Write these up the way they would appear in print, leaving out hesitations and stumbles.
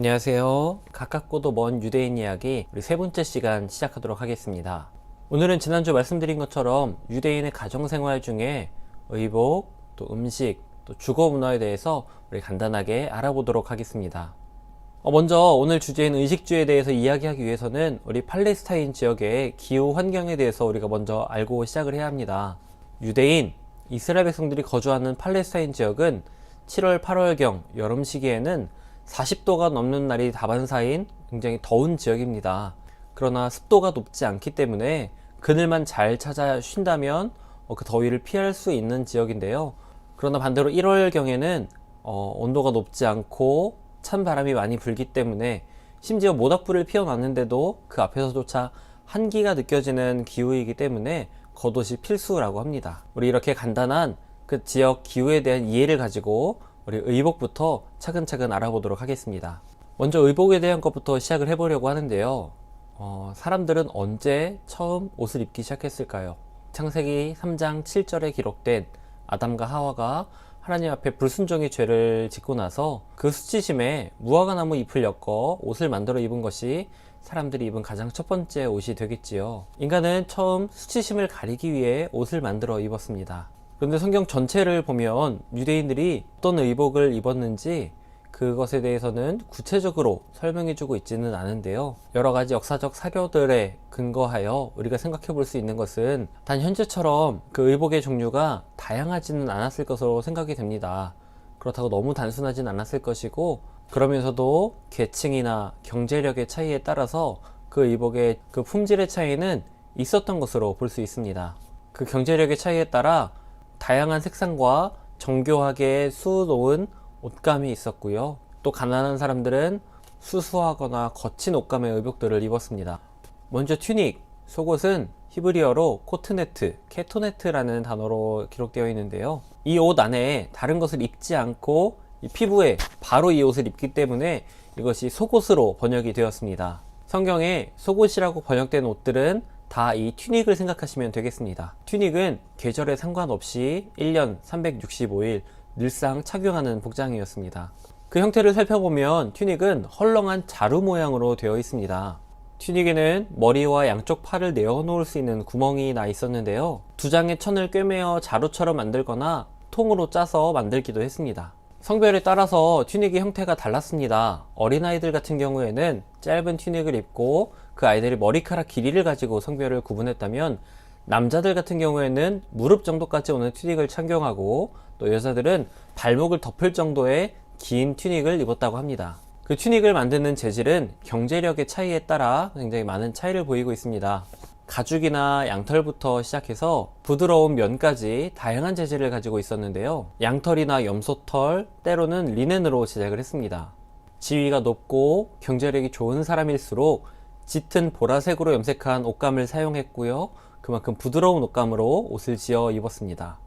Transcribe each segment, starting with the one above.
안녕하세요. 가깝고도 먼 유대인 이야기 우리 세 번째 시간 시작하도록 하겠습니다. 오늘은 지난주 말씀드린 것처럼 유대인의 가정생활 중에 의복, 또 음식, 또 주거 문화에 대해서 우리 간단하게 알아보도록 하겠습니다. 먼저 오늘 주제인 의식주에 대해서 이야기하기 위해서는 우리 팔레스타인 지역의 기후 환경에 대해서 우리가 먼저 알고 시작을 해야 합니다. 유대인, 이스라엘 백성들이 거주하는 팔레스타인 지역은 7월, 8월경 여름 시기에는 40도가 넘는 날이 다반사인 굉장히 더운 지역입니다. 그러나 습도가 높지 않기 때문에 그늘만 잘 찾아 쉰다면 그 더위를 피할 수 있는 지역인데요. 그러나 반대로 1월경에는 온도가 높지 않고 찬 바람이 많이 불기 때문에 심지어 모닥불을 피워놨는데도 그 앞에서조차 한기가 느껴지는 기후이기 때문에 겉옷이 필수라고 합니다. 우리 이렇게 간단한 그 지역 기후에 대한 이해를 가지고 우리 의복부터 차근차근 알아보도록 하겠습니다. 먼저 의복에 대한 것부터 시작을 해보려고 하는데요. 사람들은 언제 처음 옷을 입기 시작했을까요? 창세기 3장 7절에 기록된 아담과 하와가 하나님 앞에 불순종의 죄를 짓고 나서 그 수치심에 무화과나무 잎을 엮어 옷을 만들어 입은 것이 사람들이 입은 가장 첫 번째 옷이 되겠지요. 인간은 처음 수치심을 가리기 위해 옷을 만들어 입었습니다. 그런데 성경 전체를 보면 유대인들이 어떤 의복을 입었는지 그것에 대해서는 구체적으로 설명해 주고 있지는 않은데요. 여러 가지 역사적 사료들에 근거하여 우리가 생각해 볼 수 있는 것은 단 현재처럼 그 의복의 종류가 다양하지는 않았을 것으로 생각이 됩니다. 그렇다고 너무 단순하진 않았을 것이고, 그러면서도 계층이나 경제력의 차이에 따라서 그 의복의 그 품질의 차이는 있었던 것으로 볼 수 있습니다. 그 경제력의 차이에 따라 다양한 색상과 정교하게 수놓은 옷감이 있었고요. 또 가난한 사람들은 수수하거나 거친 옷감의 의복들을 입었습니다. 먼저 튜닉, 속옷은 히브리어로 코트네트, 케토네트라는 단어로 기록되어 있는데요. 이 옷 안에 다른 것을 입지 않고 이 피부에 바로 이 옷을 입기 때문에 이것이 속옷으로 번역이 되었습니다. 성경에 속옷이라고 번역된 옷들은 다 이 튜닉을 생각하시면 되겠습니다. 튜닉은 계절에 상관없이 1년 365일 늘상 착용하는 복장이었습니다. 그 형태를 살펴보면 튜닉은 헐렁한 자루 모양으로 되어 있습니다. 튜닉에는 머리와 양쪽 팔을 내어 놓을 수 있는 구멍이 나 있었는데요. 두 장의 천을 꿰매어 자루처럼 만들거나 통으로 짜서 만들기도 했습니다. 성별에 따라서 튜닉의 형태가 달랐습니다. 어린아이들 같은 경우에는 짧은 튜닉을 입고 그 아이들이 머리카락 길이를 가지고 성별을 구분했다면, 남자들 같은 경우에는 무릎 정도까지 오는 튜닉을 착용하고, 또 여자들은 발목을 덮을 정도의 긴 튜닉을 입었다고 합니다. 그 튜닉을 만드는 재질은 경제력의 차이에 따라 굉장히 많은 차이를 보이고 있습니다. 가죽이나 양털부터 시작해서 부드러운 면까지 다양한 재질을 가지고 있었는데요. 양털이나 염소털, 때로는 리넨으로 제작을 했습니다. 지위가 높고 경제력이 좋은 사람일수록 짙은 보라색으로 염색한 옷감을 사용했고요. 그만큼 부드러운 옷감으로 옷을 지어 입었습니다.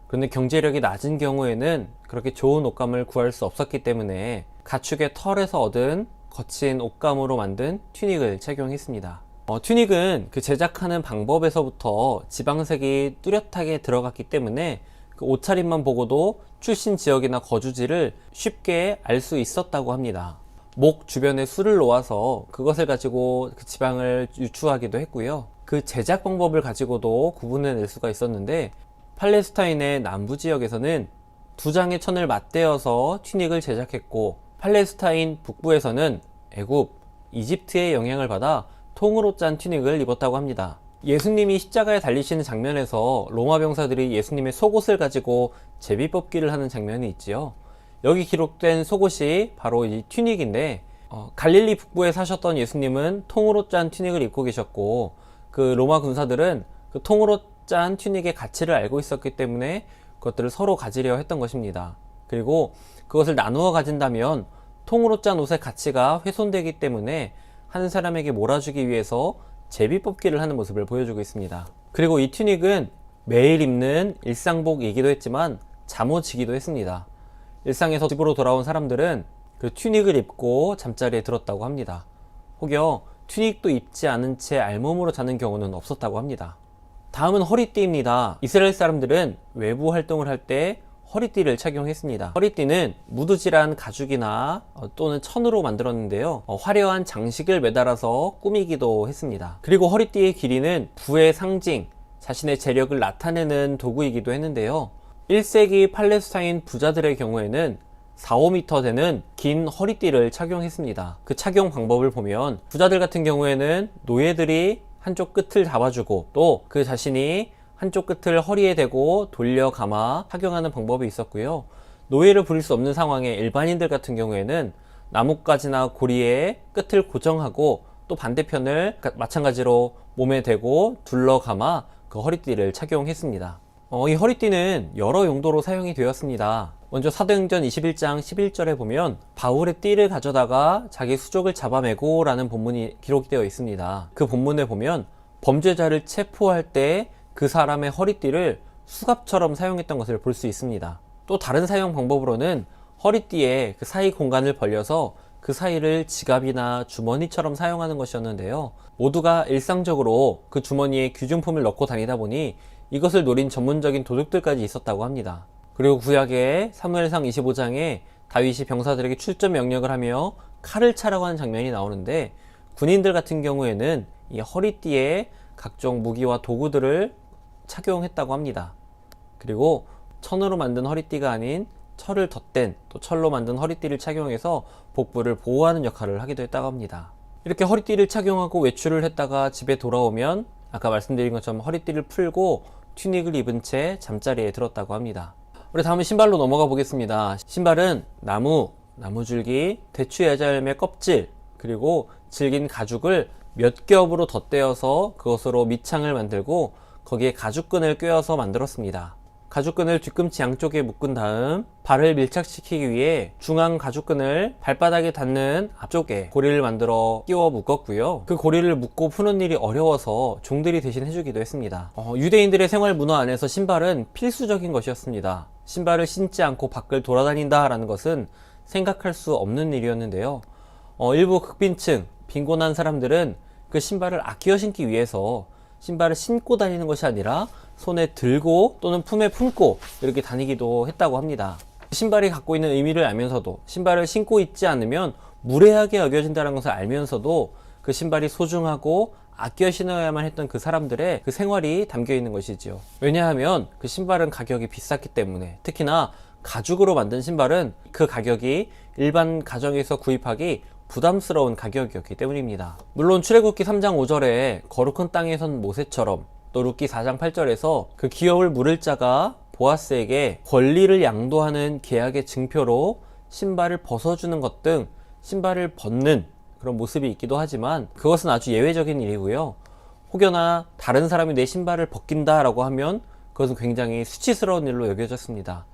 그런데 경제력이 낮은 경우에는 그렇게 좋은 옷감을 구할 수 없었기 때문에 가축의 털에서 얻은 거친 옷감으로 만든 튜닉을 착용했습니다. 튜닉은 그 제작하는 방법에서부터 지방색이 뚜렷하게 들어갔기 때문에 그 옷차림만 보고도 출신 지역이나 거주지를 쉽게 알 수 있었다고 합니다. 목 주변에 술을 놓아서 그것을 가지고 그 지방을 유추하기도 했고요. 그 제작 방법을 가지고도 구분해낼 수가 있었는데, 팔레스타인의 남부 지역에서는 두 장의 천을 맞대어서 튜닉을 제작했고, 팔레스타인 북부에서는 애굽, 이집트의 영향을 받아 통으로 짠 튜닉을 입었다고 합니다. 예수님이 십자가에 달리시는 장면에서 로마 병사들이 예수님의 속옷을 가지고 제비 뽑기를 하는 장면이 있지요. 여기 기록된 속옷이 바로 이 튜닉인데, 갈릴리 북부에 사셨던 예수님은 통으로 짠 튜닉을 입고 계셨고, 그 로마 군사들은 그 통으로 짠 튜닉의 가치를 알고 있었기 때문에 그것들을 서로 가지려 했던 것입니다. 그리고 그것을 나누어 가진다면 통으로 짠 옷의 가치가 훼손되기 때문에 한 사람에게 몰아주기 위해서 제비 뽑기를 하는 모습을 보여주고 있습니다. 그리고 이 튜닉은 매일 입는 일상복이기도 했지만 잠옷이기도 했습니다. 일상에서 집으로 돌아온 사람들은 그 튜닉을 입고 잠자리에 들었다고 합니다. 혹여 튜닉도 입지 않은 채 알몸으로 자는 경우는 없었다고 합니다. 다음은 허리띠입니다. 이스라엘 사람들은 외부 활동을 할 때 허리띠를 착용했습니다. 허리띠는 무드질한 가죽이나 또는 천으로 만들었는데요. 화려한 장식을 매달아서 꾸미기도 했습니다. 그리고 허리띠의 길이는 부의 상징, 자신의 재력을 나타내는 도구이기도 했는데요. 1세기 팔레스타인 부자들의 경우에는 4, 5m 되는 긴 허리띠를 착용했습니다. 그 착용 방법을 보면 부자들 같은 경우에는 노예들이 한쪽 끝을 잡아주고 또 그 자신이 한쪽 끝을 허리에 대고 돌려 감아 착용하는 방법이 있었고요. 노예를 부릴 수 없는 상황에 일반인들 같은 경우에는 나뭇가지나 고리에 끝을 고정하고 또 반대편을 마찬가지로 몸에 대고 둘러 감아 그 허리띠를 착용했습니다. 이 허리띠는 여러 용도로 사용이 되었습니다. 먼저 사도행전 21장 11절에 보면 바울의 띠를 가져다가 자기 수족을 잡아매고 라는 본문이 기록되어 있습니다. 그 본문에 보면 범죄자를 체포할 때 그 사람의 허리띠를 수갑처럼 사용했던 것을 볼 수 있습니다. 또 다른 사용 방법으로는 허리띠에 그 사이 공간을 벌려서 그 사이를 지갑이나 주머니처럼 사용하는 것이었는데요. 모두가 일상적으로 그 주머니에 귀중품을 넣고 다니다 보니 이것을 노린 전문적인 도둑들까지 있었다고 합니다. 그리고 구약의 사무엘상 25장에 다윗이 병사들에게 출전 명령을 하며 칼을 차라고 하는 장면이 나오는데 군인들 같은 경우에는 이 허리띠에 각종 무기와 도구들을 착용했다고 합니다. 그리고 천으로 만든 허리띠가 아닌 철을 덧댄 또 철로 만든 허리띠를 착용해서 복부를 보호하는 역할을 하기도 했다고 합니다. 이렇게 허리띠를 착용하고 외출을 했다가 집에 돌아오면 아까 말씀드린 것처럼 허리띠를 풀고 튜닉을 입은 채 잠자리에 들었다고 합니다. 우리 다음은 신발로 넘어가 보겠습니다. 신발은 나무줄기, 대추 야자열매 껍질, 그리고 질긴 가죽을 몇 겹으로 덧대어서 그것으로 밑창을 만들고 거기에 가죽끈을 꿰어서 만들었습니다. 가죽끈을 뒤꿈치 양쪽에 묶은 다음 발을 밀착시키기 위해 중앙 가죽끈을 발바닥에 닿는 앞쪽에 고리를 만들어 끼워 묶었고요. 그 고리를 묶고 푸는 일이 어려워서 종들이 대신 해주기도 했습니다. 유대인들의 생활 문화 안에서 신발은 필수적인 것이었습니다. 신발을 신지 않고 밖을 돌아다닌다 라는 것은 생각할 수 없는 일이었는데요. 일부 극빈층, 빈곤한 사람들은 그 신발을 아껴 신기 위해서 신발을 신고 다니는 것이 아니라 손에 들고 또는 품에 품고 이렇게 다니기도 했다고 합니다. 신발이 갖고 있는 의미를 알면서도 신발을 신고 있지 않으면 무례하게 여겨진다는 것을 알면서도 그 신발이 소중하고 아껴 신어야만 했던 그 사람들의 그 생활이 담겨 있는 것이지요. 왜냐하면 그 신발은 가격이 비쌌기 때문에, 특히나 가죽으로 만든 신발은 그 가격이 일반 가정에서 구입하기 부담스러운 가격이었기 때문입니다. 물론 출애굽기 3장 5절에 거룩한 땅에 선 모세처럼 또 룻기 4장 8절에서 그 기업을 물을 자가 보아스에게 권리를 양도하는 계약의 증표로 신발을 벗어주는 것 등 신발을 벗는 그런 모습이 있기도 하지만 그것은 아주 예외적인 일이고요. 혹여나 다른 사람이 내 신발을 벗긴다 라고 하면 그것은 굉장히 수치스러운 일로 여겨졌습니다.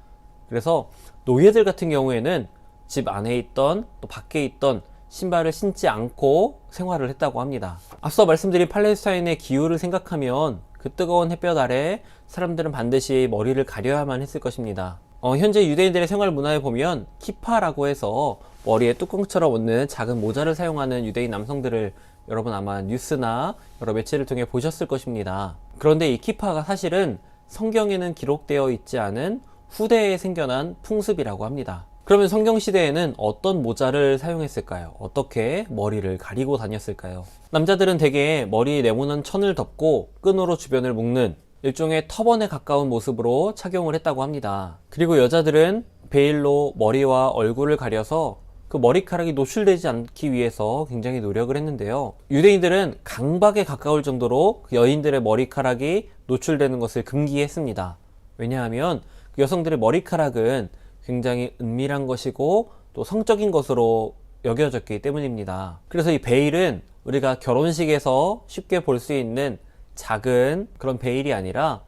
그래서 노예들 같은 경우에는 집 안에 있던 또 밖에 있던 신발을 신지 않고 생활을 했다고 합니다. 앞서 말씀드린 팔레스타인의 기후를 생각하면 그 뜨거운 햇볕 아래 사람들은 반드시 머리를 가려야만 했을 것입니다. 현재 유대인들의 생활 문화에 보면 키파라고 해서 머리에 뚜껑처럼 얻는 작은 모자를 사용하는 유대인 남성들을 여러분 아마 뉴스나 여러 매체를 통해 보셨을 것입니다. 그런데 이 키파가 사실은 성경에는 기록되어 있지 않은 후대에 생겨난 풍습이라고 합니다. 그러면 성경시대에는 어떤 모자를 사용했을까요? 어떻게 머리를 가리고 다녔을까요? 남자들은 대개 머리에 네모난 천을 덮고 끈으로 주변을 묶는 일종의 터번에 가까운 모습으로 착용을 했다고 합니다. 그리고 여자들은 베일로 머리와 얼굴을 가려서 그 머리카락이 노출되지 않기 위해서 굉장히 노력을 했는데요. 유대인들은 강박에 가까울 정도로 여인들의 머리카락이 노출되는 것을 금기했습니다. 왜냐하면 그 여성들의 머리카락은 굉장히 은밀한 것이고 또 성적인 것으로 여겨졌기 때문입니다. 그래서 이 베일은 우리가 결혼식에서 쉽게 볼 수 있는 작은 그런 베일이 아니라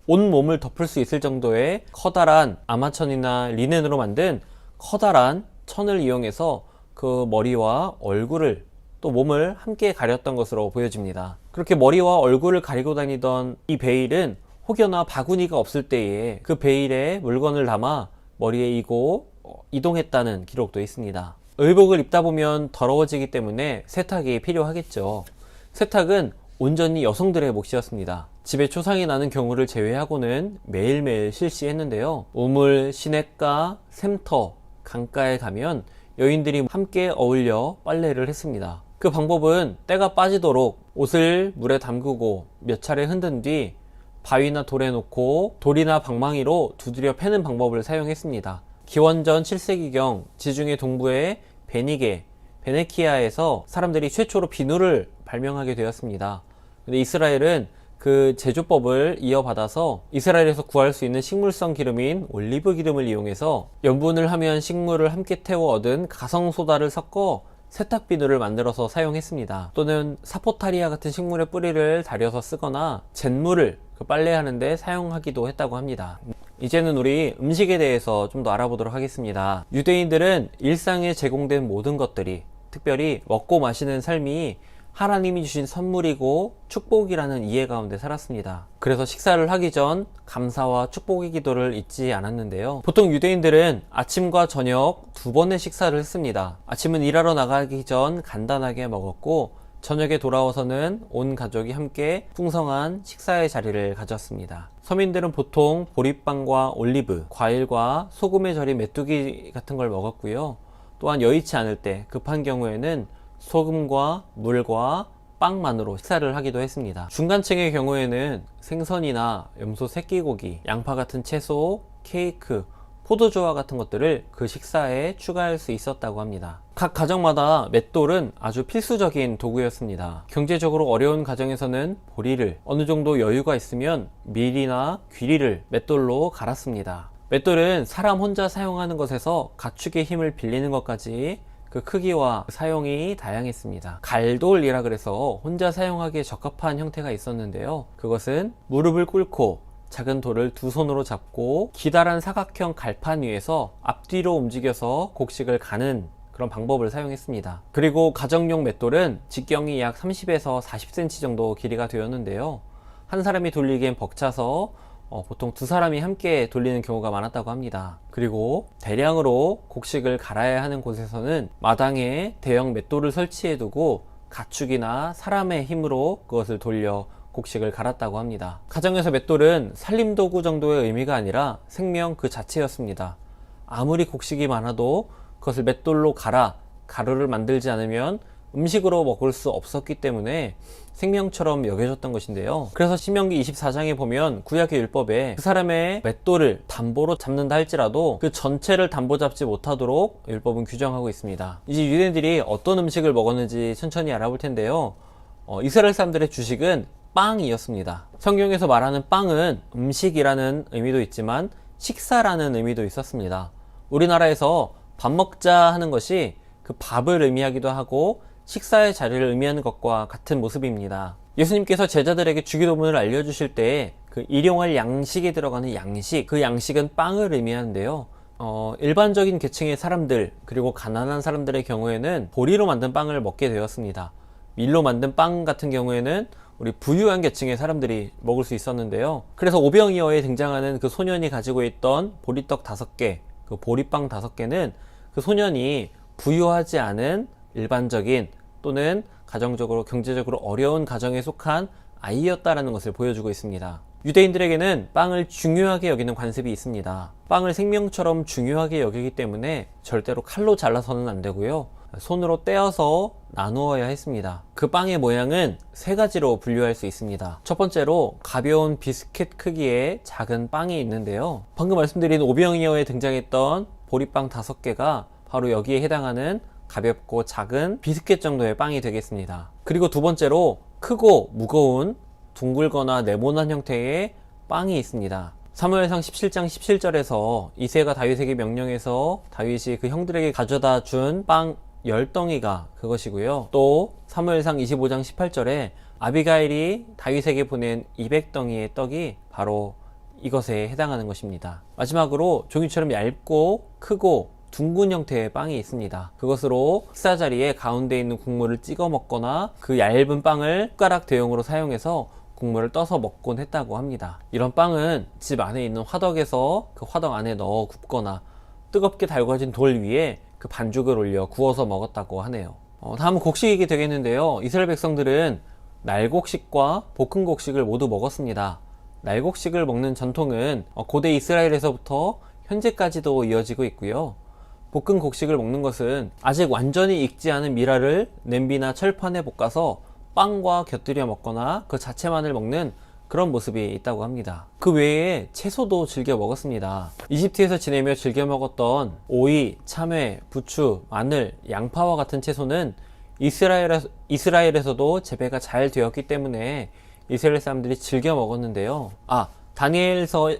온 몸을 덮을 수 있을 정도의 커다란 아마천이나 리넨으로 만든 커다란 천을 이용해서 그 머리와 얼굴을 또 몸을 함께 가렸던 것으로 보여집니다. 그렇게 머리와 얼굴을 가리고 다니던 이 베일은 혹여나 바구니가 없을 때에 그 베일에 물건을 담아 머리에 이고 이동했다는 기록도 있습니다. 의복을 입다 보면 더러워지기 때문에 세탁이 필요하겠죠. 세탁은 온전히 여성들의 몫이었습니다. 집에 초상이 나는 경우를 제외하고는 매일매일 실시했는데요. 우물, 시냇가, 샘터, 강가에 가면 여인들이 함께 어울려 빨래를 했습니다. 그 방법은 때가 빠지도록 옷을 물에 담그고 몇 차례 흔든 뒤 바위나 돌에 놓고 돌이나 방망이로 두드려 패는 방법을 사용했습니다. 기원전 7세기경 지중해 동부의 베네키아에서 사람들이 최초로 비누를 발명하게 되었습니다. 근데 이스라엘은 그 제조법을 이어받아서 이스라엘에서 구할 수 있는 식물성 기름인 올리브 기름을 이용해서 염분을 하면 식물을 함께 태워 얻은 가성소다를 섞어 세탁비누를 만들어서 사용했습니다. 또는 사포타리아 같은 식물의 뿌리를 달여서 쓰거나 잿물을 빨래하는데 사용하기도 했다고 합니다. 이제는 우리 음식에 대해서 좀 더 알아보도록 하겠습니다. 유대인들은 일상에 제공된 모든 것들이, 특별히 먹고 마시는 삶이 하나님이 주신 선물이고 축복이라는 이해 가운데 살았습니다. 그래서 식사를 하기 전 감사와 축복의 기도를 잊지 않았는데요. 보통 유대인들은 아침과 저녁 두 번의 식사를 했습니다. 아침은 일하러 나가기 전 간단하게 먹었고, 저녁에 돌아와서는 온 가족이 함께 풍성한 식사의 자리를 가졌습니다. 서민들은 보통 보리빵과 올리브, 과일과 소금에 절인 메뚜기 같은 걸 먹었고요. 또한 여의치 않을 때 급한 경우에는 소금과 물과 빵만으로 식사를 하기도 했습니다. 중간층의 경우에는 생선이나 염소 새끼고기, 양파 같은 채소, 케이크, 포도주와 같은 것들을 그 식사에 추가할 수 있었다고 합니다. 각 가정마다 맷돌은 아주 필수적인 도구였습니다. 경제적으로 어려운 가정에서는 보리를, 어느 정도 여유가 있으면 밀이나 귀리를 맷돌로 갈았습니다. 맷돌은 사람 혼자 사용하는 것에서 가축의 힘을 빌리는 것까지 그 크기와 사용이 다양했습니다. 갈돌이라 그래서 혼자 사용하기에 적합한 형태가 있었는데요. 그것은 무릎을 꿇고 작은 돌을 두 손으로 잡고 기다란 사각형 갈판 위에서 앞뒤로 움직여서 곡식을 가는 그런 방법을 사용했습니다. 그리고 가정용 맷돌은 직경이 약 30에서 40cm 정도 길이가 되었는데요. 한 사람이 돌리기엔 벅차서 보통 두 사람이 함께 돌리는 경우가 많았다고 합니다. 그리고 대량으로 곡식을 갈아야 하는 곳에서는 마당에 대형 맷돌을 설치해 두고 가축이나 사람의 힘으로 그것을 돌려 곡식을 갈았다고 합니다. 가정에서 맷돌은 살림도구 정도의 의미가 아니라 생명 그 자체였습니다. 아무리 곡식이 많아도 그것을 맷돌로 갈아 가루를 만들지 않으면 음식으로 먹을 수 없었기 때문에 생명처럼 여겨졌던 것인데요. 그래서 신명기 24장에 보면 구약의 율법에 그 사람의 맷돌을 담보로 잡는다 할지라도 그 전체를 담보 잡지 못하도록 율법은 규정하고 있습니다. 이제 유대인들이 어떤 음식을 먹었는지 천천히 알아볼 텐데요. 이스라엘 사람들의 주식은 빵이었습니다. 성경에서 말하는 빵은 음식이라는 의미도 있지만 식사라는 의미도 있었습니다. 우리나라에서 밥 먹자 하는 것이 그 밥을 의미하기도 하고 식사의 자리를 의미하는 것과 같은 모습입니다. 예수님께서 제자들에게 주기도문을 알려주실 때 그 일용할 양식에 들어가는 양식, 그 양식은 빵을 의미하는데요. 일반적인 계층의 사람들, 그리고 가난한 사람들의 경우에는 보리로 만든 빵을 먹게 되었습니다. 밀로 만든 빵 같은 경우에는 우리 부유한 계층의 사람들이 먹을 수 있었는데요. 그래서 오병이어에 등장하는 그 소년이 가지고 있던 보리떡 5개, 그 보리빵 5개는 그 소년이 부유하지 않은 일반적인 또는 가정적으로 경제적으로 어려운 가정에 속한 아이였다라는 것을 보여주고 있습니다. 유대인들에게는 빵을 중요하게 여기는 관습이 있습니다. 빵을 생명처럼 중요하게 여기기 때문에 절대로 칼로 잘라서는 안 되고요. 손으로 떼어서 나누어야 했습니다. 그 빵의 모양은 세 가지로 분류할 수 있습니다. 첫 번째로 가벼운 비스켓 크기의 작은 빵이 있는데요. 방금 말씀드린 오병이어에 등장했던 보리빵 5개가 바로 여기에 해당하는 가볍고 작은 비스켓 정도의 빵이 되겠습니다. 그리고 두 번째로 크고 무거운 둥글거나 네모난 형태의 빵이 있습니다. 사무엘상 17장 17절에서 이새가 다윗에게 명령해서 다윗이 그 형들에게 가져다 준 빵 10덩이가 그것이고요. 또 사무엘상 25장 18절에 아비가일이 다윗에게 보낸 200덩이의 떡이 바로 이것에 해당하는 것입니다. 마지막으로 종이처럼 얇고 크고 둥근 형태의 빵이 있습니다. 그것으로 식사 자리에 가운데 있는 국물을 찍어 먹거나 그 얇은 빵을 숟가락 대용으로 사용해서 국물을 떠서 먹곤 했다고 합니다. 이런 빵은 집 안에 있는 화덕에서 그 화덕 안에 넣어 굽거나 뜨겁게 달궈진 돌 위에 그 반죽을 올려 구워서 먹었다고 하네요. 다음은 곡식이 되겠는데요. 이스라엘 백성들은 날곡식과 볶은 곡식을 모두 먹었습니다. 날곡식을 먹는 전통은 고대 이스라엘에서부터 현재까지도 이어지고 있고요. 볶은 곡식을 먹는 것은 아직 완전히 익지 않은 미라를 냄비나 철판에 볶아서 빵과 곁들여 먹거나 그 자체만을 먹는 그런 모습이 있다고 합니다. 그 외에 채소도 즐겨 먹었습니다. 이집트에서 지내며 즐겨 먹었던 오이, 참외, 부추, 마늘, 양파와 같은 채소는 이스라엘에서도 재배가 잘 되었기 때문에 이스라엘 사람들이 즐겨 먹었는데요. 다니엘서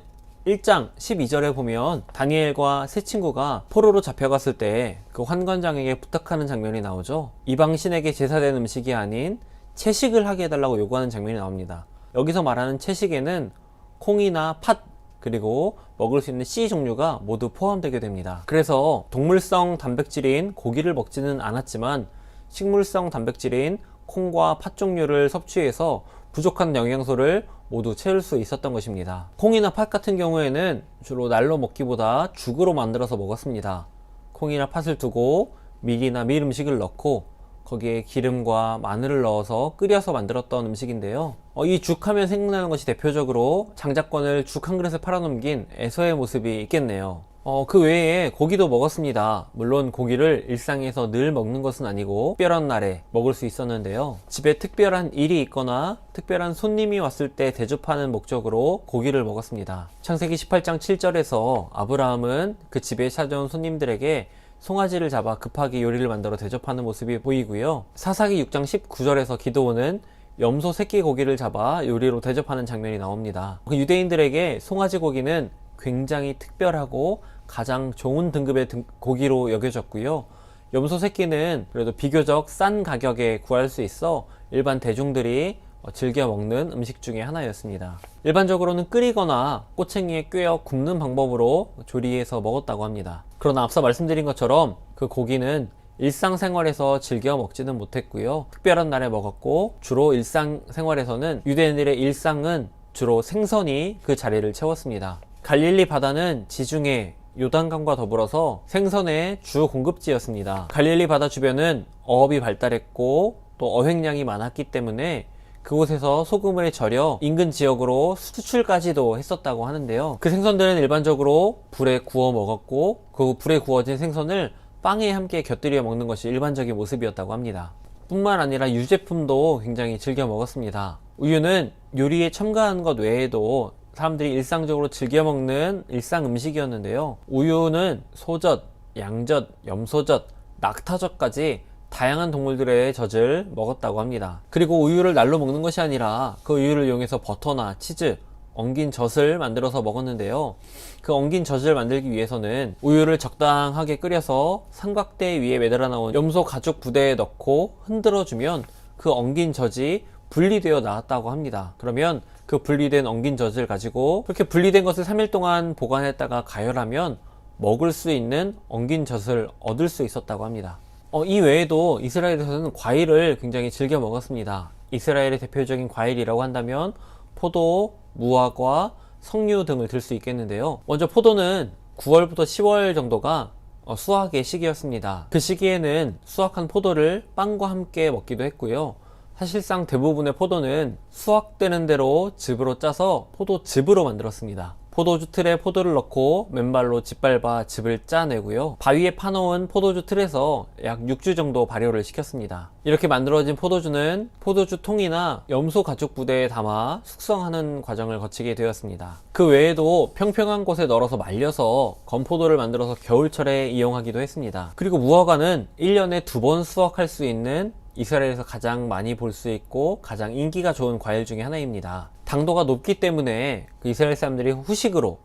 1장 12절에 보면 다니엘과 세 친구가 포로로 잡혀갔을 때 그 환관장에게 부탁하는 장면이 나오죠. 이방 신에게 제사된 음식이 아닌 채식을 하게 해달라고 요구하는 장면이 나옵니다. 여기서 말하는 채식에는 콩이나 팥, 그리고 먹을 수 있는 씨 종류가 모두 포함되게 됩니다. 그래서 동물성 단백질인 고기를 먹지는 않았지만 식물성 단백질인 콩과 팥 종류를 섭취해서 부족한 영양소를 모두 채울 수 있었던 것입니다. 콩이나 팥 같은 경우에는 주로 날로 먹기보다 죽으로 만들어서 먹었습니다. 콩이나 팥을 두고 밀이나 밀 음식을 넣고 거기에 기름과 마늘을 넣어서 끓여서 만들었던 음식인데요. 이 죽하면 생각나는 것이 대표적으로 장자권을 죽 한 그릇에 팔아넘긴 에서의 모습이 있겠네요. 그 외에 고기도 먹었습니다. 물론 고기를 일상에서 늘 먹는 것은 아니고 특별한 날에 먹을 수 있었는데요. 집에 특별한 일이 있거나 특별한 손님이 왔을 때 대접하는 목적으로 고기를 먹었습니다. 창세기 18장 7절에서 아브라함은 그 집에 찾아온 손님들에게 송아지를 잡아 급하게 요리를 만들어 대접하는 모습이 보이고요. 사사기 6장 19절에서 기드온은 염소 새끼 고기를 잡아 요리로 대접하는 장면이 나옵니다. 그 유대인들에게 송아지 고기는 굉장히 특별하고 가장 좋은 등급의 고기로 여겨졌고요. 염소 새끼는 그래도 비교적 싼 가격에 구할 수 있어 일반 대중들이 즐겨 먹는 음식 중에 하나였습니다. 일반적으로는 끓이거나 꼬챙이에 꿰어 굽는 방법으로 조리해서 먹었다고 합니다. 그러나 앞서 말씀드린 것처럼 그 고기는 일상생활에서 즐겨 먹지는 못했고요. 특별한 날에 먹었고, 주로 일상생활에서는 유대인들의 일상은 주로 생선이 그 자리를 채웠습니다. 갈릴리 바다는 지중해 요단강과 더불어서 생선의 주 공급지였습니다. 갈릴리 바다 주변은 어업이 발달했고 또 어획량이 많았기 때문에 그곳에서 소금을 절여 인근 지역으로 수출까지도 했었다고 하는데요. 그 생선들은 일반적으로 불에 구워 먹었고 그 불에 구워진 생선을 빵에 함께 곁들여 먹는 것이 일반적인 모습이었다고 합니다. 뿐만 아니라 유제품도 굉장히 즐겨 먹었습니다. 우유는 요리에 첨가한 것 외에도 사람들이 일상적으로 즐겨 먹는 일상 음식이었는데요. 우유는 소젖, 양젖, 염소젖, 낙타젖까지 다양한 동물들의 젖을 먹었다고 합니다. 그리고 우유를 날로 먹는 것이 아니라 그 우유를 이용해서 버터나 치즈, 엉긴 젖을 만들어서 먹었는데요. 그 엉긴 젖을 만들기 위해서는 우유를 적당하게 끓여서 삼각대 위에 매달아 나온 염소 가죽 부대에 넣고 흔들어주면 그 엉긴 젖이 분리되어 나왔다고 합니다. 그러면 그 분리된 엉긴 젖을 가지고 그렇게 분리된 것을 3일 동안 보관했다가 가열하면 먹을 수 있는 엉긴 젖을 얻을 수 있었다고 합니다. 이 외에도 이스라엘에서는 과일을 굉장히 즐겨 먹었습니다. 이스라엘의 대표적인 과일이라고 한다면 포도, 무화과, 석류 등을 들 수 있겠는데요. 먼저 포도는 9월부터 10월 정도가 수확의 시기였습니다. 그 시기에는 수확한 포도를 빵과 함께 먹기도 했고요. 사실상 대부분의 포도는 수확되는 대로 즙으로 짜서 포도즙으로 만들었습니다. 포도주 틀에 포도를 넣고 맨발로 짓밟아 즙을 짜내고요. 바위에 파놓은 포도주 틀에서 약 6주 정도 발효를 시켰습니다. 이렇게 만들어진 포도주는 포도주 통이나 염소 가죽 부대에 담아 숙성하는 과정을 거치게 되었습니다. 그 외에도 평평한 곳에 널어서 말려서 건포도를 만들어서 겨울철에 이용하기도 했습니다. 그리고 무화과는 1년에 2번 수확할 수 있는 이스라엘에서 가장 많이 볼 수 있고 가장 인기가 좋은 과일 중에 하나입니다. 당도가 높기 때문에 그 이스라엘 사람들이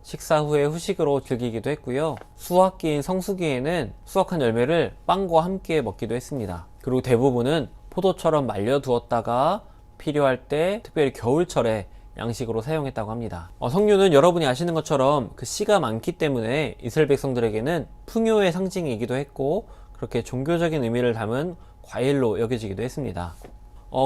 식사 후에 후식으로 즐기기도 했고요. 수확기인 성수기에는 수확한 열매를 빵과 함께 먹기도 했습니다. 그리고 대부분은 포도처럼 말려두었다가 필요할 때 특별히 겨울철에 양식으로 사용했다고 합니다. 석류는 여러분이 아시는 것처럼 그 씨가 많기 때문에 이스라엘 백성들에게는 풍요의 상징이기도 했고 그렇게 종교적인 의미를 담은 과일로 여겨지기도 했습니다.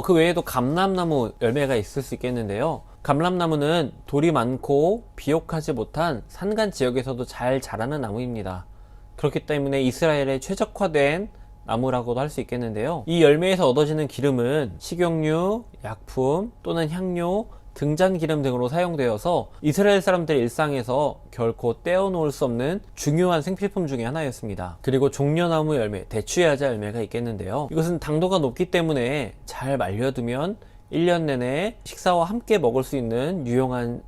그 외에도 감람나무 열매가 있을 수 있겠는데요. 감람나무는 돌이 많고 비옥하지 못한 산간 지역에서도 잘 자라는 나무입니다. 그렇기 때문에 이스라엘에 최적화된 나무라고도 할 수 있겠는데요. 이 열매에서 얻어지는 기름은 식용유, 약품 또는 향료, 등잔 기름 등으로 사용되어서 이스라엘 사람들의 일상에서 결코 떼어놓을 수 없는 중요한 생필품 중에 하나였습니다. 그리고 종려나무 열매, 대추야자 열매가 있겠는데요. 이것은 당도가 높기 때문에 잘 말려두면 1년 내내 식사와 함께 먹을 수 있는 유용한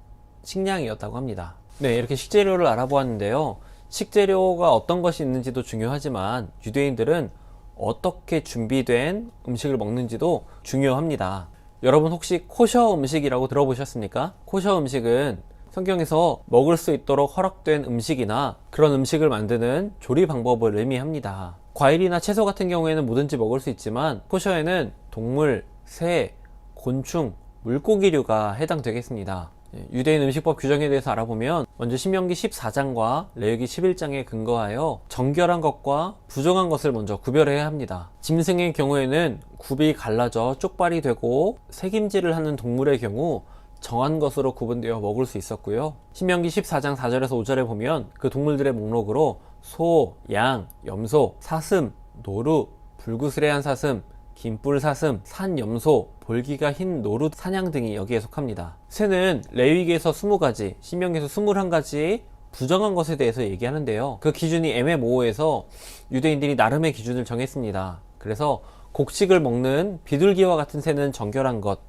식량이었다고 합니다. 네, 이렇게 식재료를 알아보았는데요. 식재료가 어떤 것이 있는지도 중요하지만 유대인들은 어떻게 준비된 음식을 먹는지도 중요합니다. 여러분 혹시 코셔 음식이라고 들어보셨습니까? 코셔 음식은 성경에서 먹을 수 있도록 허락된 음식이나 그런 음식을 만드는 조리 방법을 의미합니다. 과일이나 채소 같은 경우에는 뭐든지 먹을 수 있지만 코셔에는 동물, 새, 곤충, 물고기류가 해당되겠습니다. 유대인 음식법 규정에 대해서 알아보면 먼저 신명기 14장과 레위기 11장에 근거하여 정결한 것과 부정한 것을 먼저 구별해야 합니다. 짐승의 경우에는 굽이 갈라져 쪽발이 되고 새김질을 하는 동물의 경우 정한 것으로 구분되어 먹을 수 있었고요. 신명기 14장 4절에서 5절에 보면 그 동물들의 목록으로 소, 양, 염소, 사슴, 노루, 불구스레한 사슴, 긴뿔 사슴, 산 염소, 볼기가 흰 노루 사냥 등이 여기에 속합니다. 새는 레위기에서 20가지, 신명기에서 21가지 부정한 것에 대해서 얘기하는데요. 그 기준이 애매모호해서 유대인들이 나름의 기준을 정했습니다. 그래서 곡식을 먹는 비둘기와 같은 새는 정결한 것,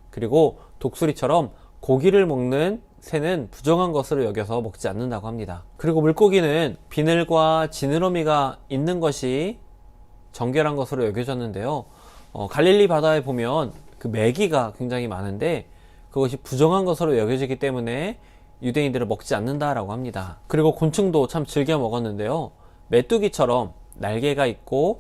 그리고 독수리처럼 고기를 먹는 새는 부정한 것으로 여겨서 먹지 않는다고 합니다. 그리고 물고기는 비늘과 지느러미가 있는 것이 정결한 것으로 여겨졌는데요. 갈릴리 바다에 보면 그 메기가 굉장히 많은데 그것이 부정한 것으로 여겨지기 때문에 유대인들은 먹지 않는다라고 합니다. 그리고 곤충도 참 즐겨 먹었는데요. 메뚜기처럼 날개가 있고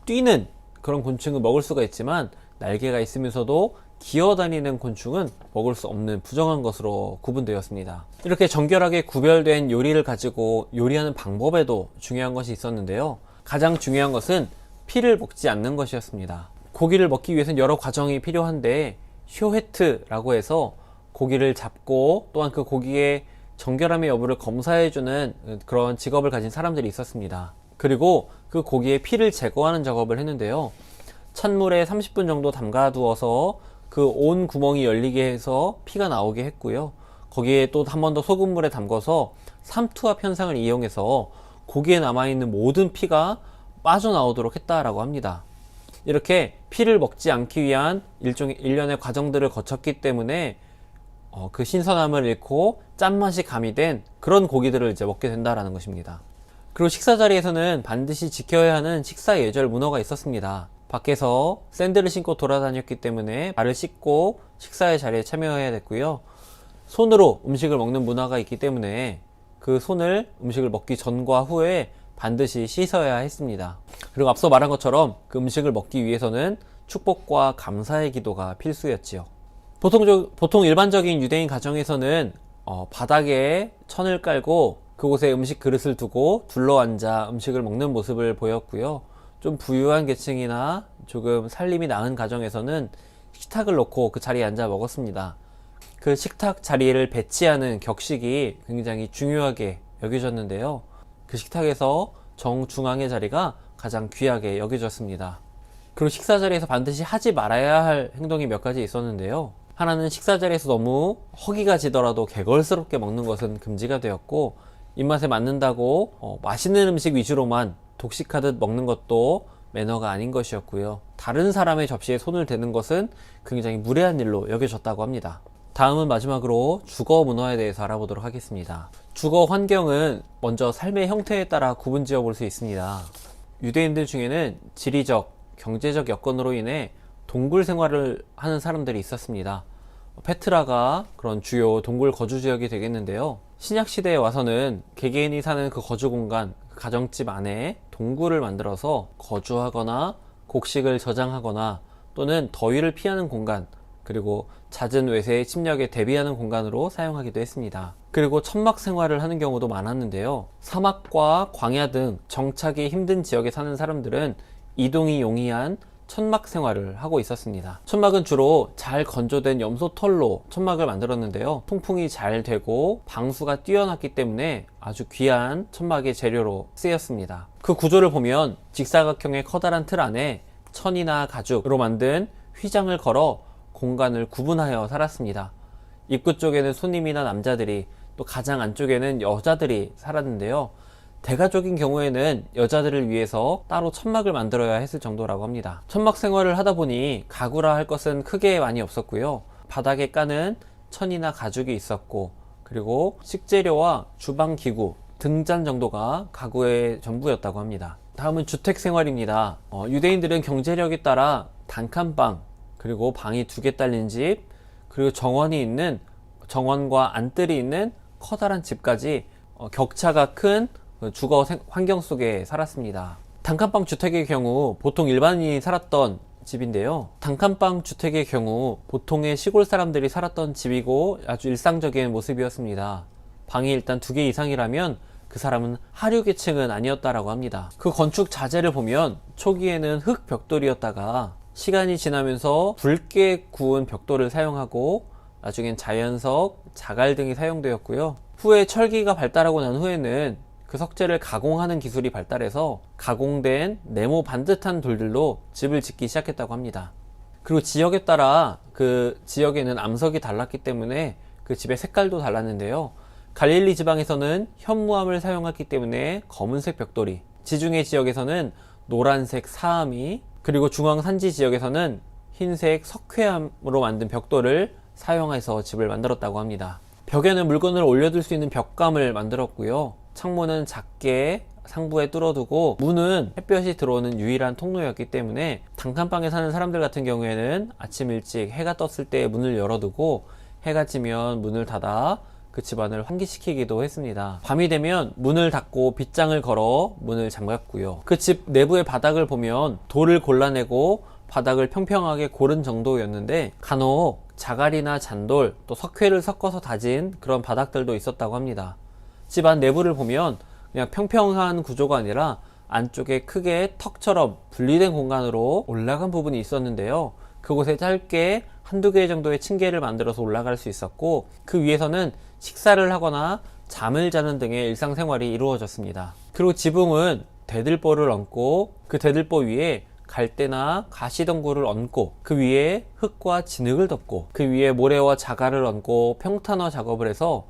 뛰는 그런 곤충은 먹을 수가 있지만 날개가 있으면서도 기어다니는 곤충은 먹을 수 없는 부정한 것으로 구분되었습니다. 이렇게 정결하게 구별된 요리를 가지고 요리하는 방법에도 중요한 것이 있었는데요. 가장 중요한 것은 피를 먹지 않는 것이었습니다. 고기를 먹기 위해서는 여러 과정이 필요한데 쇼헤트라고 해서 고기를 잡고 또한 그 고기의 정결함의 여부를 검사해주는 그런 직업을 가진 사람들이 있었습니다. 그리고 그 고기의 피를 제거하는 작업을 했는데요. 찬물에 30분 정도 담가두어서 그 온 구멍이 열리게 해서 피가 나오게 했고요. 거기에 또 한 번 더 소금물에 담궈서 삼투압 현상을 이용해서 고기에 남아있는 모든 피가 빠져나오도록 했다라고 합니다. 이렇게 피를 먹지 않기 위한 일련의 과정들을 거쳤기 때문에 그 신선함을 잃고 짠맛이 가미된 그런 고기들을 이제 먹게 된다라는 것입니다. 그리고 식사 자리에서는 반드시 지켜야 하는 식사 예절 문화가 있었습니다. 밖에서 샌들을 신고 돌아다녔기 때문에 발을 씻고 식사의 자리에 참여해야 됐고요. 손으로 음식을 먹는 문화가 있기 때문에 그 손을 음식을 먹기 전과 후에 반드시 씻어야 했습니다. 그리고 앞서 말한 것처럼 그 음식을 먹기 위해서는 축복과 감사의 기도가 필수였지요. 보통 일반적인 유대인 가정에서는 바닥에 천을 깔고 그곳에 음식 그릇을 두고 둘러앉아 음식을 먹는 모습을 보였고요. 좀 부유한 계층이나 조금 살림이 나은 가정에서는 식탁을 놓고 그 자리에 앉아 먹었습니다. 그 식탁 자리를 배치하는 격식이 굉장히 중요하게 여겨졌는데요. 그 식탁에서 정중앙의 자리가 가장 귀하게 여겨졌습니다. 그리고 식사 자리에서 반드시 하지 말아야 할 행동이 몇 가지 있었는데요. 하나는 식사 자리에서 너무 허기가 지더라도 개걸스럽게 먹는 것은 금지가 되었고, 입맛에 맞는다고 맛있는 음식 위주로만 독식하듯 먹는 것도 매너가 아닌 것이었고요. 다른 사람의 접시에 손을 대는 것은 굉장히 무례한 일로 여겨졌다고 합니다. 다음은 마지막으로 주거 문화에 대해서 알아보도록 하겠습니다. 주거 환경은 먼저 삶의 형태에 따라 구분지어 볼 수 있습니다. 유대인들 중에는 지리적, 경제적 여건으로 인해 동굴 생활을 하는 사람들이 있었습니다. 페트라가 그런 주요 동굴 거주 지역이 되겠는데요. 신약 시대에 와서는 개개인이 사는 그 거주 공간, 그 가정집 안에 동굴을 만들어서 거주하거나 곡식을 저장하거나 또는 더위를 피하는 공간, 그리고 잦은 외세의 침략에 대비하는 공간으로 사용하기도 했습니다. 그리고 천막 생활을 하는 경우도 많았는데요. 사막과 광야 등 정착이 힘든 지역에 사는 사람들은 이동이 용이한 천막 생활을 하고 있었습니다. 천막은 주로 잘 건조된 염소 털로 천막을 만들었는데요. 통풍이 잘 되고 방수가 뛰어났기 때문에 아주 귀한 천막의 재료로 쓰였습니다. 그 구조를 보면 직사각형의 커다란 틀 안에 천이나 가죽으로 만든 휘장을 걸어 공간을 구분하여 살았습니다. 입구 쪽에는 손님이나 남자들이, 또 가장 안쪽에는 여자들이 살았는데요. 대가족인 경우에는 여자들을 위해서 따로 천막을 만들어야 했을 정도라고 합니다. 천막 생활을 하다 보니 가구라 할 것은 크게 많이 없었고요. 바닥에 까는 천이나 가죽이 있었고, 그리고 식재료와 주방기구, 등잔 정도가 가구의 전부였다고 합니다. 다음은 주택 생활입니다. 유대인들은 경제력에 따라 단칸방, 그리고 방이 2개 딸린 집, 그리고 정원과 안뜰이 있는 커다란 집까지 격차가 큰 주거 환경 속에 살았습니다. 단칸방 주택의 경우 보통 일반인이 살았던 집인데요. 단칸방 주택의 경우 보통의 시골 사람들이 살았던 집이고 아주 일상적인 모습이었습니다. 방이 일단 2개 이상이라면 그 사람은 하류계층은 아니었다라고 합니다. 그 건축 자재를 보면 초기에는 흙 벽돌이었다가 시간이 지나면서 붉게 구운 벽돌을 사용하고 나중엔 자연석, 자갈 등이 사용되었고요. 후에 철기가 발달하고 난 후에는 그 석재를 가공하는 기술이 발달해서 가공된 네모 반듯한 돌들로 집을 짓기 시작했다고 합니다. 그리고 지역에 따라 그 지역에는 암석이 달랐기 때문에 그 집의 색깔도 달랐는데요. 갈릴리 지방에서는 현무암을 사용했기 때문에 검은색 벽돌이, 지중해 지역에서는 노란색 사암이, 그리고 중앙 산지 지역에서는 흰색 석회암으로 만든 벽돌을 사용해서 집을 만들었다고 합니다. 벽에는 물건을 올려둘 수 있는 벽감을 만들었고요. 창문은 작게 상부에 뚫어두고, 문은 햇볕이 들어오는 유일한 통로였기 때문에 단칸방에 사는 사람들 같은 경우에는 아침 일찍 해가 떴을 때 문을 열어두고 해가 지면 문을 닫아 그 집안을 환기시키기도 했습니다. 밤이 되면 문을 닫고 빗장을 걸어 문을 잠갔고요. 그 집 내부의 바닥을 보면 돌을 골라내고 바닥을 평평하게 고른 정도였는데 간혹 자갈이나 잔돌, 또 석회를 섞어서 다진 그런 바닥들도 있었다고 합니다. 집안 내부를 보면 그냥 평평한 구조가 아니라 안쪽에 크게 턱처럼 분리된 공간으로 올라간 부분이 있었는데요. 그곳에 짧게 1~2개 정도의 층계를 만들어서 올라갈 수 있었고, 그 위에서는 식사를 하거나 잠을 자는 등의 일상생활이 이루어졌습니다. 그리고 지붕은 대들보를 얹고 그 대들보 위에 갈대나 가시덩굴을 얹고 그 위에 흙과 진흙을 덮고 그 위에 모래와 자갈을 얹고 평탄화 작업을 해서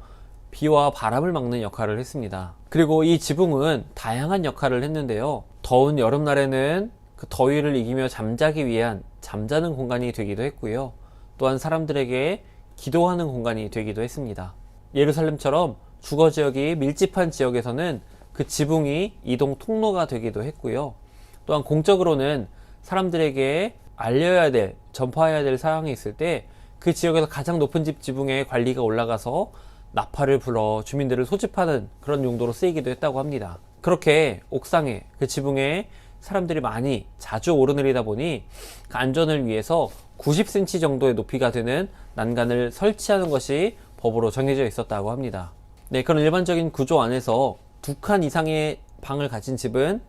비와 바람을 막는 역할을 했습니다. 그리고 이 지붕은 다양한 역할을 했는데요. 더운 여름날에는 그 더위를 이기며 잠자기 위한 잠자는 공간이 되기도 했고요. 또한 사람들에게 기도하는 공간이 되기도 했습니다. 예루살렘처럼 주거 지역이 밀집한 지역에서는 그 지붕이 이동 통로가 되기도 했고요. 또한 공적으로는 사람들에게 알려야 될, 전파해야 될 사항이 있을 때 그 지역에서 가장 높은 집 지붕에 관리가 올라가서 나팔을 불어 주민들을 소집하는 그런 용도로 쓰이기도 했다고 합니다. 그렇게 옥상에, 그 지붕에 사람들이 많이 자주 오르내리다 보니 그 안전을 위해서 90cm 정도의 높이가 되는 난간을 설치하는 것이 법으로 정해져 있었다고 합니다. 네, 그런 일반적인 구조 안에서 2칸 이상의 방을 가진 집은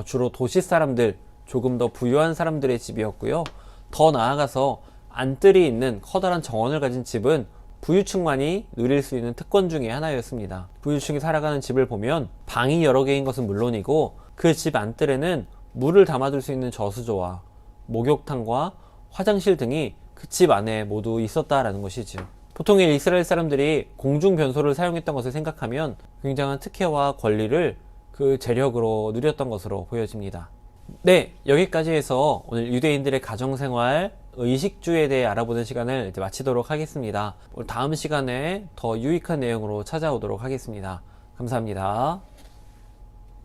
주로 도시 사람들, 조금 더 부유한 사람들의 집이었고요. 더 나아가서 안뜰이 있는 커다란 정원을 가진 집은 부유층만이 누릴 수 있는 특권 중에 하나였습니다. 부유층이 살아가는 집을 보면 방이 여러 개인 것은 물론이고 그 집 안뜰에는 물을 담아둘 수 있는 저수조와 목욕탕과 화장실 등이 그 집 안에 모두 있었다라는 것이죠. 보통의 이스라엘 사람들이 공중변소를 사용했던 것을 생각하면 굉장한 특혜와 권리를 그 재력으로 누렸던 것으로 보여집니다. 네, 여기까지 해서 오늘 유대인들의 가정생활, 의식주에 대해 알아보는 시간을 이제 마치도록 하겠습니다. 다음 시간에 더 유익한 내용으로 찾아오도록 하겠습니다. 감사합니다.